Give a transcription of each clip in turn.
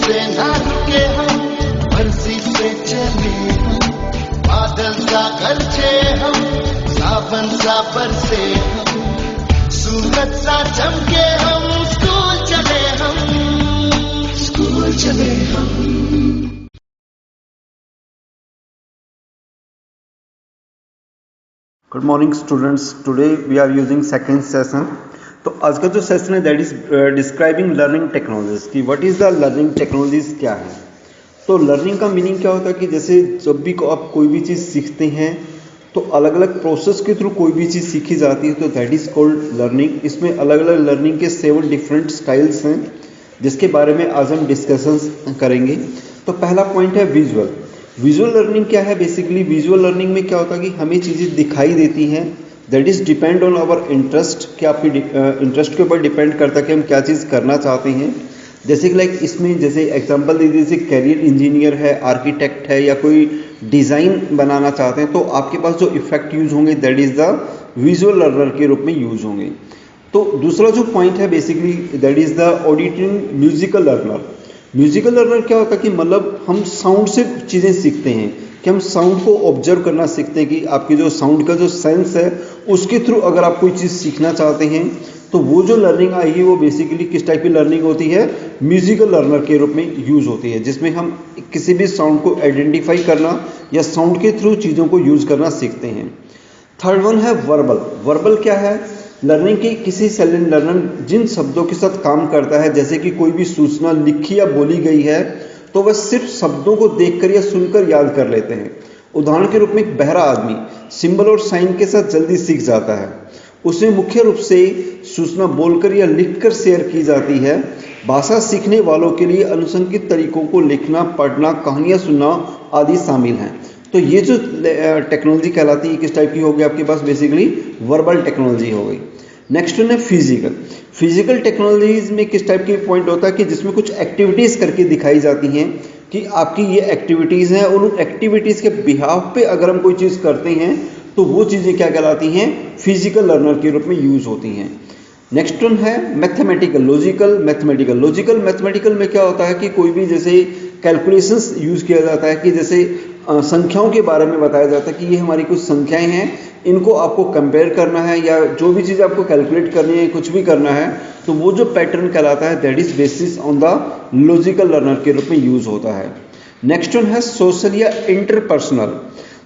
से ना रुके हम, मर्जी से चले हम, बादल सा गरजे हम, सावन सा बरसे हम, सूरज सा चमके हम, स्कूल चले हम, स्कूल चले हम। Good morning students, today we are using second session. तो आज का जो सेशन है that is describing learning technologies की what is the learning technologies क्या है। तो लर्निंग का मीनिंग क्या होता है कि जैसे जब भी आप कोई भी चीज़ सीखते हैं तो अलग अलग प्रोसेस के थ्रू कोई भी चीज़ सीखी जाती है, तो दैट इज़ कॉल्ड लर्निंग। इसमें अलग अलग लर्निंग के 7 डिफरेंट स्टाइल्स हैं जिसके बारे में आज हम डिस्कशंस करेंगे। तो पहला पॉइंट है विजुअल। विजुअल लर्निंग क्या है? बेसिकली विजुअल लर्निंग में क्या होता है कि हमें चीज़ें दिखाई देती हैं, that is depend on our interest, कि आपकी इंटरेस्ट के ऊपर डिपेंड करता है कि हम क्या चीज़ करना चाहते हैं। जैसे कि लाइक इसमें जैसे एग्जांपल दे दीजिए, कैरियर इंजीनियर है, आर्किटेक्ट है, या कोई डिज़ाइन बनाना चाहते हैं, तो आपके पास जो इफेक्ट यूज होंगे that is the visual learner के रूप में यूज होंगे। तो दूसरा जो पॉइंट है basically that is the auditing musical learner. Musical learner क्या होता है कि मतलब हम साउंड से चीज़ें सीखते हैं, कि हम साउंड को ऑब्जर्व करना सीखते हैं, कि आपकी जो साउंड का जो सेंस है उसके थ्रू अगर आप कोई चीज़ सीखना चाहते हैं तो वो जो लर्निंग आएगी वो बेसिकली किस टाइप की लर्निंग होती है? म्यूजिकल लर्नर के रूप में यूज़ होती है, जिसमें हम किसी भी साउंड को आइडेंटिफाई करना या साउंड के थ्रू चीज़ों को यूज़ करना सीखते हैं। थर्ड वन है वर्बल। वर्बल क्या है? लर्निंग की किसी साइलेंट लर्नर जिन शब्दों के साथ काम करता है, जैसे कि कोई भी सूचना लिखी या बोली गई है तो वह सिर्फ शब्दों को देखकर या सुनकर याद कर लेते हैं। उदाहरण के रूप में एक बहरा आदमी सिंबल और साइन के साथ जल्दी सीख जाता है। उसमें मुख्य रूप से सूचना बोलकर या लिखकर शेयर की जाती है। भाषा सीखने वालों के लिए अनुशंसित तरीकों को लिखना, पढ़ना, कहानियाँ सुनना आदि शामिल हैं। तो ये जो टेक्नोलॉजी कहलाती है किस टाइप की होगी आपके पास? बेसिकली वर्बल टेक्नोलॉजी हो गई। नेक्स्ट वन है फिजिकल। फिजिकल टेक्नोलॉजीज में किस टाइप की पॉइंट होता है कि जिसमें कुछ एक्टिविटीज़ करके दिखाई जाती हैं कि आपकी ये एक्टिविटीज़ हैं, और उन एक्टिविटीज़ के बिहाफ पे अगर हम कोई चीज़ करते हैं तो वो चीज़ें क्या कहलाती हैं? फिजिकल लर्नर के रूप में यूज़ होती हैं। नेक्स्ट वन है mathematical, logical, mathematical. Logical mathematical में क्या होता है कि कोई भी जैसे कैलकुलेशंस यूज़ किया जाता है, कि जैसे संख्याओं के बारे में बताया जाता है कि ये हमारी कुछ संख्याएं हैं, इनको आपको कंपेयर करना है, या जो भी चीज़ आपको कैलकुलेट करनी है, कुछ भी करना है, तो वो जो पैटर्न कहलाता है that is basis on the logical learner के रूप में यूज़ होता है। नेक्स्ट वन है सोशल या इंटरपर्सनल।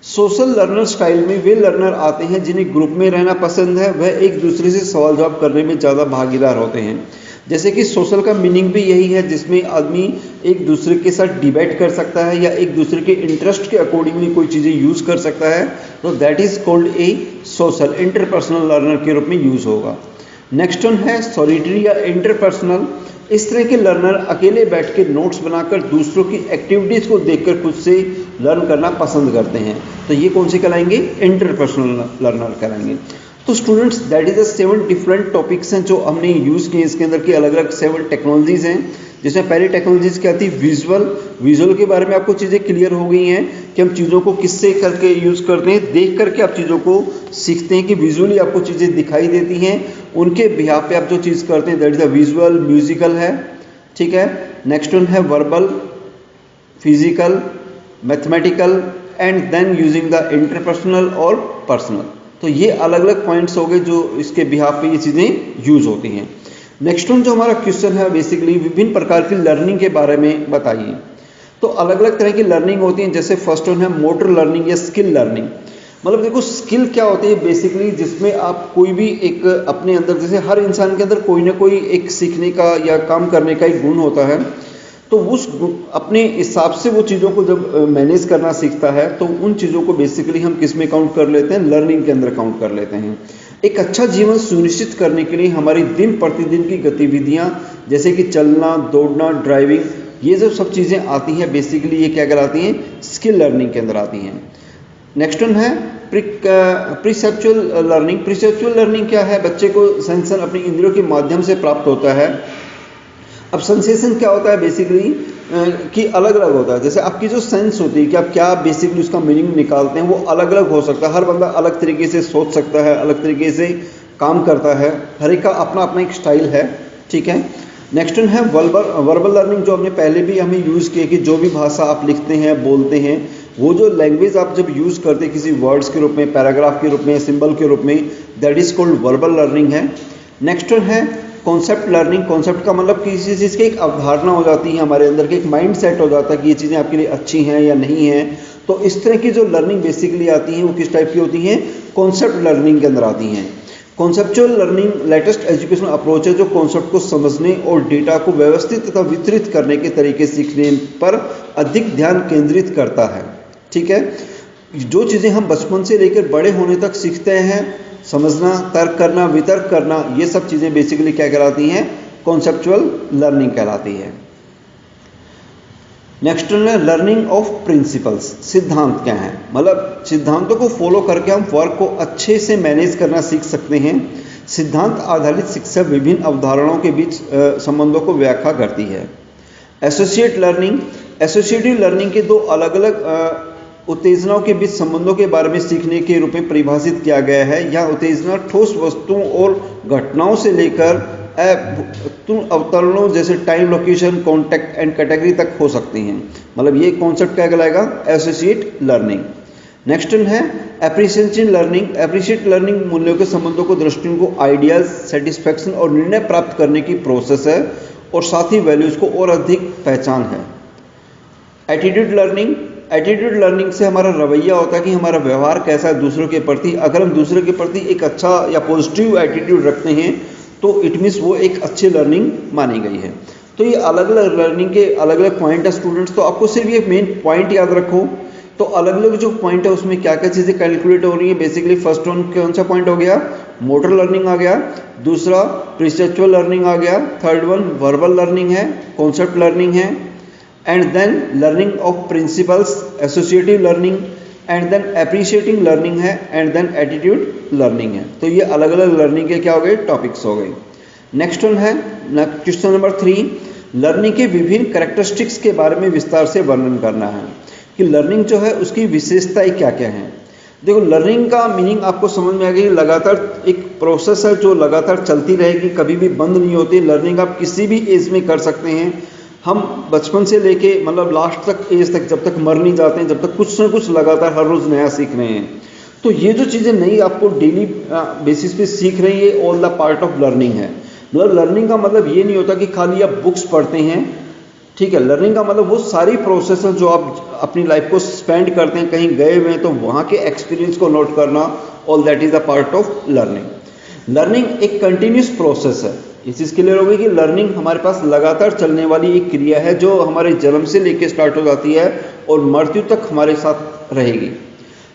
सोशल लर्नर स्टाइल में वे लर्नर आते हैं जिन्हें ग्रुप में रहना पसंद है, वह एक दूसरे से सवाल जवाब करने में ज़्यादा भागीदार होते हैं। जैसे कि सोशल का मीनिंग भी यही है जिसमें आदमी एक दूसरे के साथ डिबेट कर सकता है या एक दूसरे के इंटरेस्ट के अकॉर्डिंगली कोई चीज़ें यूज़ कर सकता है, तो that is called a social. Interpersonal learner के रूप में यूज़ होगा। नेक्स्ट वन है सॉलिटरी या इंटरपर्सनल। इस तरह के लर्नर अकेले बैठ के नोट्स बनाकर दूसरों की एक्टिविटीज़ को देखकर खुद से लर्न करना पसंद करते हैं, तो ये कौन से कहलाएंगे? इंटरपर्सनल लर्नर कहलाएंगे। तो students that is the 7 different topics हैं जो हमने यूज़ किए। इसके अंदर की अलग अलग 7 टेक्नोलॉजीज़ हैं, जिसमें पहली टेक्नोलॉजीज़ क्या थी? विजुअल। विजुअल के बारे में आपको चीज़ें क्लियर हो गई हैं कि हम चीज़ों को किससे करके यूज़ करते हैं, देख करके आप चीज़ों को सीखते हैं, कि विजुअली आपको चीज़ें दिखाई देती हैं, उनके बिहाफ पे आप जो चीज़ करते हैं that is the visual. Musical है, ठीक है। नेक्स्ट वन है verbal, physical, mathematical, and then using the interpersonal और पर्सनल। तो ये अलग अलग पॉइंट्स हो गए जो इसके बिहाफ पे ये चीज़ें यूज होती हैं। नेक्स्ट वन जो हमारा क्वेश्चन है बेसिकली विभिन्न प्रकार की लर्निंग के बारे में बताइए। तो अलग अलग तरह की लर्निंग होती है, जैसे फर्स्ट वन है मोटर लर्निंग या स्किल लर्निंग। मतलब देखो स्किल क्या होती है बेसिकली, जिसमें आप कोई भी एक अपने अंदर, जैसे हर इंसान के अंदर कोई ना कोई एक सीखने का या काम करने का एक गुण होता है, तो उस अपने हिसाब से वो चीज़ों को जब मैनेज करना सीखता है तो उन चीज़ों को बेसिकली हम किस में काउंट कर लेते हैं? लर्निंग के अंदर काउंट कर लेते हैं। एक अच्छा जीवन सुनिश्चित करने के लिए हमारी दिन प्रतिदिन की गतिविधियां जैसे कि चलना, दौड़ना, ड्राइविंग, ये जो सब चीज़ें आती हैं बेसिकली ये क्या कहलाती हैं? स्किल लर्निंग के अंदर आती हैं। नेक्स्ट वन है प्रीसेप्चुअल लर्निंग। प्रीसेप्चुअल लर्निंग क्या है? बच्चे को सेंसन अपनी इंद्रियों के माध्यम से प्राप्त होता है। अब सेंसेशन क्या होता है बेसिकली कि अलग अलग होता है। जैसे आपकी जो सेंस होती है कि आप क्या बेसिकली उसका मीनिंग निकालते हैं वो अलग अलग हो सकता है। हर बंदा अलग तरीके से सोच सकता है, अलग तरीके से काम करता है, हर एक का अपना अपना एक स्टाइल है, ठीक है। नेक्स्ट वन है वर्बल लर्निंग, जो हमने पहले भी हमें यूज़ किया कि जो भी भाषा आप लिखते हैं बोलते हैं, वो जो लैंग्वेज आप जब यूज़ करते हैं किसी वर्ड्स के रूप में, पैराग्राफ के रूप में, सिंबल के रूप में, that is called verbal learning है। नेक्स्ट वन है कॉन्सेप्ट लर्निंग। कॉन्सेप्ट का मतलब किसी चीज़ की एक अवधारणा हो जाती है हमारे अंदर के, एक माइंड सेट हो जाता है कि ये चीज़ें आपके लिए अच्छी हैं या नहीं हैं। तो इस तरह की जो लर्निंग बेसिकली आती हैं वो किस टाइप की होती हैं, कॉन्सेप्ट लर्निंग के अंदर आती हैं। Conceptual learning latest educational approach है जो कॉन्सेप्ट को समझने और डेटा को व्यवस्थित तथा वितरित करने के तरीके सीखने पर अधिक ध्यान केंद्रित करता है। ठीक है, जो चीज़ें हम बचपन से लेकर बड़े होने तक सीखते हैं, समझना, तर्क करना, वितर्क करना, ये सब चीज़ें बेसिकली क्या कहलाती हैं, कॉन्सेप्चुअल लर्निंग कहलाती है। नेक्स्ट है लर्निंग ऑफ प्रिंसिपल्स। सिद्धांत क्या है, मतलब सिद्धांतों को फॉलो करके हम वर्क को अच्छे से मैनेज करना सीख सकते हैं। सिद्धांत आधारित शिक्षा विभिन्न अवधारणाओं के बीच संबंधों को व्याख्या करती है। एसोसिएट लर्निंग, एसोसिएटिव लर्निंग के दो अलग अलग उत्तेजनाओं के बीच संबंधों के बारे में सीखने के रूप में परिभाषित किया गया है। यह उत्तेजना ठोस वस्तुओं और घटनाओं से लेकर अवतरणों जैसे time, location, contact and category तक हो सकती हैं। मतलब ये कॉन्सेप्ट क्या कहलाएगा, एसोसिएट लर्निंग। नेक्स्ट है एप्रिसिएशन लर्निंग। एप्रिशिएट लर्निंग मूल्यों के संबंधों को, दृष्टियों को, आइडियाज, सेटिस्फैक्शन और निर्णय प्राप्त करने की प्रोसेस है और साथ ही वैल्यूज को और अधिक पहचान है। एटीट्यूड लर्निंग, एटीट्यूड लर्निंग से हमारा रवैया होता है कि हमारा व्यवहार कैसा है दूसरों के प्रति। अगर हम दूसरों के प्रति एक अच्छा या पॉजिटिव एटीट्यूड रखते हैं तो इट मीन्स वो एक अच्छी लर्निंग मानी गई है। तो ये अलग अलग लर्निंग के अलग अलग पॉइंट है स्टूडेंट्स, तो आपको सिर्फ ये मेन पॉइंट याद रखो। तो अलग अलग जो पॉइंट है उसमें क्या क्या चीज़ें कैलकुलेट हो रही है। बेसिकली फर्स्ट वन कौन सा पॉइंट हो गया, मोटर लर्निंग आ गया, दूसरा परसेप्चुअल लर्निंग आ गया, थर्ड वन वर्बल लर्निंग है, कॉन्सेप्ट लर्निंग है, and then learning of principles, associative learning, and then appreciating learning है, एंड देन एटीट्यूड लर्निंग है। तो ये अलग अलग लर्निंग के क्या हो गए, टॉपिक्स हो गए। नेक्स्ट वन है क्वेश्चन नंबर 3, लर्निंग के विभिन्न कैरेक्टरिस्टिक्स के बारे में विस्तार से वर्णन करना है कि लर्निंग जो है उसकी विशेषताएं क्या क्या हैं। देखो लर्निंग का मीनिंग आपको समझ में आ गई, लगातार एक प्रोसेस है जो लगातार चलती रहेगी, कभी भी बंद नहीं होती। लर्निंग आप किसी भी एज में कर सकते हैं। हम बचपन से लेके मतलब लास्ट तक एज तक, जब तक मर नहीं जाते हैं, जब तक कुछ ना कुछ लगातार हर रोज़ नया सीख रहे हैं। तो ये जो चीज़ें नई आपको डेली बेसिस पे सीख रही है, all the part of learning है। मतलब लर्निंग का मतलब ये नहीं होता कि खाली आप बुक्स पढ़ते हैं, ठीक है। लर्निंग का मतलब वो सारी प्रोसेस है जो आप अपनी लाइफ को स्पेंड करते हैं, कहीं गए हुए हैं तो वहाँ के एक्सपीरियंस को नोट करना, all that is the part of learning. Learning एक कंटिन्यूस प्रोसेस है। इस चीज़ क्लियर होगी कि लर्निंग हमारे पास लगातार चलने वाली एक क्रिया है जो हमारे जन्म से लेकर स्टार्ट हो जाती है और मृत्यु तक हमारे साथ रहेगी।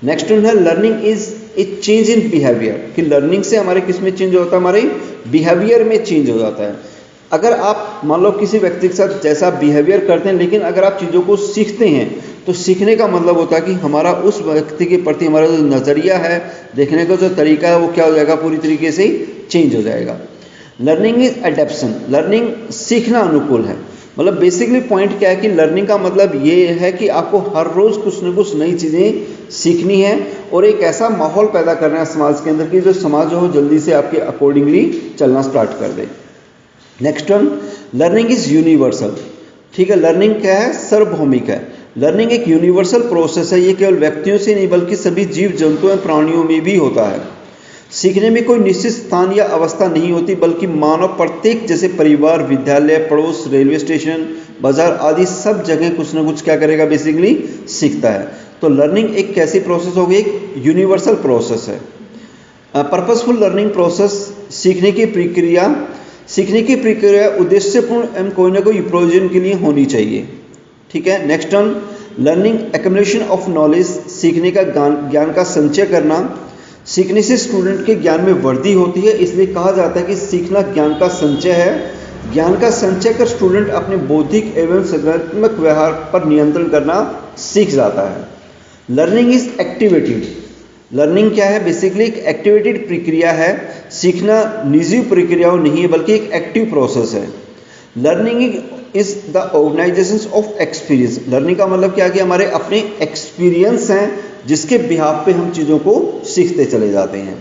नेक्स्ट वन है learning is a change in behaviour, कि लर्निंग से हमारे किस में चेंज होता है, हमारे बिहेवियर में चेंज हो जाता है। अगर आप मान लो किसी व्यक्ति के साथ जैसा बिहेवियर करते हैं, लेकिन अगर आप चीज़ों को सीखते हैं तो सीखने का मतलब होता है कि हमारा उस व्यक्ति के प्रति हमारा जो नज़रिया है, देखने का जो तरीका है, वो क्या हो जाएगा, पूरी तरीके से चेंज हो जाएगा। लर्निंग इज एडेप्शन, लर्निंग सीखना अनुकूल है। मतलब बेसिकली पॉइंट क्या है कि लर्निंग का मतलब ये है कि आपको हर रोज़ कुछ न कुछ नई चीज़ें सीखनी है और एक ऐसा माहौल पैदा करना है समाज के अंदर कि जो समाज हो जल्दी से आपके अकॉर्डिंगली चलना स्टार्ट कर दे। Next one learning is universal, ठीक है। लर्निंग क्या है, सार्वभौमिक है। लर्निंग एक यूनिवर्सल प्रोसेस है, ये केवल व्यक्तियों से नहीं बल्कि सभी जीव जंतुओं और प्राणियों में भी होता है। सीखने में कोई निश्चित स्थान या अवस्था नहीं होती, बल्कि मानव प्रत्येक, जैसे परिवार, विद्यालय, पड़ोस, रेलवे स्टेशन, बाजार आदि सब जगह कुछ ना कुछ क्या करेगा, बेसिकली सीखता है। तो लर्निंग एक कैसी प्रोसेस होगी, एक यूनिवर्सल प्रोसेस है। पर्पसफुल लर्निंग प्रोसेस, सीखने की प्रक्रिया उद्देश्यपूर्ण एवं कोई ना कोई प्रयोजन के लिए होनी चाहिए, ठीक है। Next one learning accumulation of knowledge, सीखने का ज्ञान का संचय करना। सीखने से स्टूडेंट के ज्ञान में वृद्धि होती है, इसलिए कहा जाता है कि सीखना ज्ञान का संचय है। ज्ञान का संचय कर स्टूडेंट अपने बौद्धिक एवं सृजनात्मक व्यवहार पर नियंत्रण करना सीख जाता है। लर्निंग इज एक्टिवेटेड, लर्निंग क्या है, बेसिकली एक एक्टिवेटेड प्रक्रिया है। सीखना निजी प्रक्रियाओं नहीं है बल्कि एक एक्टिव प्रोसेस है। Learning is the organisation of experience, learning का मतलब क्या है कि हमारे अपने एक्सपीरियंस हैं जिसके बिहाफ पे हम चीज़ों को सीखते चले जाते हैं,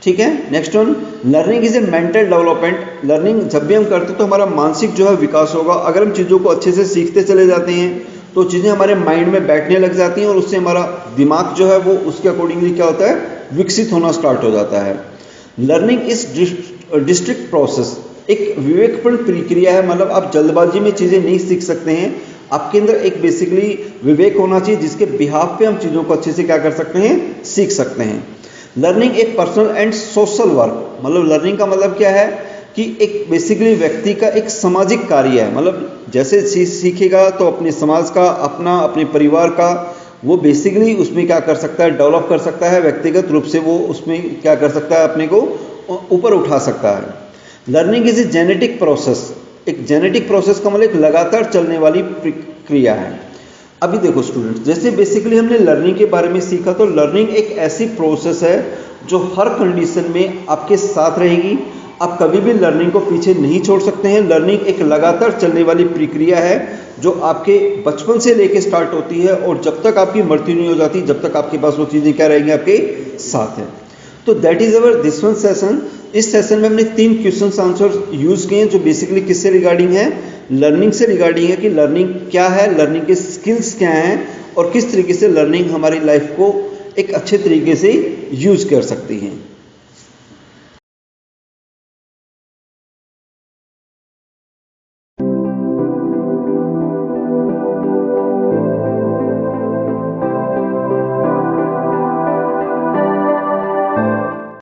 ठीक है। Next one, learning is a mental development. Learning जब भी हम करते हैं तो हमारा मानसिक जो है विकास होगा। अगर हम चीज़ों को अच्छे से सीखते चले जाते हैं तो चीज़ें हमारे माइंड में बैठने लग जाती हैं और उससे हमारा दिमाग जो है वो उसके अकॉर्डिंगली क्या होता है, विकसित होना स्टार्ट हो जाता है। लर्निंग इज डिस्ट्रिक्ट प्रोसेस, एक विवेकपूर्ण प्रक्रिया है। मतलब आप जल्दबाजी में चीज़ें नहीं सीख सकते हैं, आपके अंदर एक बेसिकली विवेक होना चाहिए जिसके बिहाफ पे हम चीज़ों को अच्छे से क्या कर सकते हैं, सीख सकते हैं। लर्निंग एक पर्सनल एंड सोशल वर्क, मतलब लर्निंग का मतलब क्या है कि एक बेसिकली व्यक्ति का एक सामाजिक कार्य है। मतलब जैसे सीखेगा तो अपने समाज का, अपने परिवार का, वो बेसिकली उसमें क्या कर सकता है, डेवलप कर सकता है। व्यक्तिगत रूप से वो उसमें क्या कर सकता है, अपने को ऊपर उठा सकता है। Learning is a genetic process, एक जेनेटिक प्रोसेस का मतलब एक लगातार चलने वाली प्रक्रिया है। अभी देखो स्टूडेंट्स, जैसे बेसिकली हमने लर्निंग के बारे में सीखा, तो लर्निंग एक ऐसी प्रोसेस है जो हर कंडीशन में आपके साथ रहेगी। आप कभी भी लर्निंग को पीछे नहीं छोड़ सकते हैं। लर्निंग एक लगातार चलने वाली प्रक्रिया है जो आपके बचपन से लेके स्टार्ट होती है और जब तक आपकी मृत्यु नहीं हो जाती, जब तक आपके पास वो चीज़ें क्या रहेंगी, आपके साथ है। तो that is our this one session. इस सेशन में हमने 3 क्वेश्चन आंसर यूज किए हैं जो बेसिकली किससे रिगार्डिंग है, लर्निंग से रिगार्डिंग है कि लर्निंग क्या है, लर्निंग के स्किल्स क्या हैं और किस तरीके से लर्निंग हमारी लाइफ को एक अच्छे तरीके से यूज कर सकती हैं।